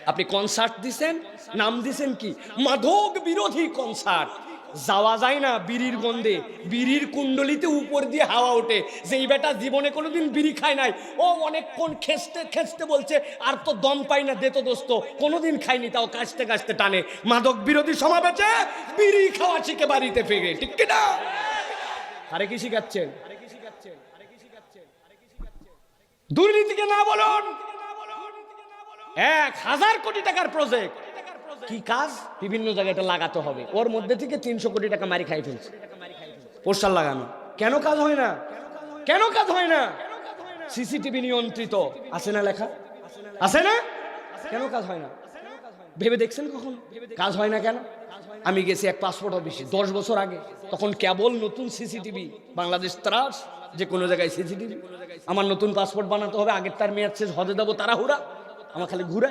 আপনি কনসার্ট দিছেন, নাম দিছেন কি মাদক বিরোধী কনসার্ট। যাওয়া যায় না বিড়ির গন্ধে, বিড়ির কুণ্ডলিতে উপর দিয়ে হাওয়া ওঠে। যেই বেটা জীবনে কোনোদিন বিড়ি খায় নাই, ও অনেকক্ষণ খেসতে খেসতে বলছে আর তো দম পাই না, দে তো দোস্ত। কোনোদিন খাইনি, তাও কাশতে কাশতে টানে। মাদক বিরোধী সমাবেশে বিড়ি খাওয়া শিখে বাড়িতে ফিরে, ঠিক কিনা? আরে কি শিখাচ্ছেন? দুর্নীতিকে না বলুন। 1000 কোটি টাকার প্রজেক্ট, কি কাজ? বিভিন্ন জায়গায় এটা লাগাতে হবে। ওর মধ্যে থেকে 300 কোটি টাকা মারি খাই ফেলছে। পোস্টার লাগানো, কেন কাজ হয় না? কেন কাজ হয় না? সিসিটিভি নিয়ন্ত্রিত আছে না, লেখা আছে না? কেন কাজ হয় না? ভেবে দেখছেন কখন কাজ হয় না কেন? আমি গেছি এক পাসপোর্ট অফিসে 10 বছর আগে, তখন কেবল নতুন সিসিটিভি, বাংলাদেশ ত্রাস, যে কোনো জায়গায় সিসিটিভি। আমার নতুন পাসপোর্ট বানাতে হবে, আগের তার মেয়াদ শেষ, হজে যাবো তাড়াহুড়া, আমার খালি ঘুরে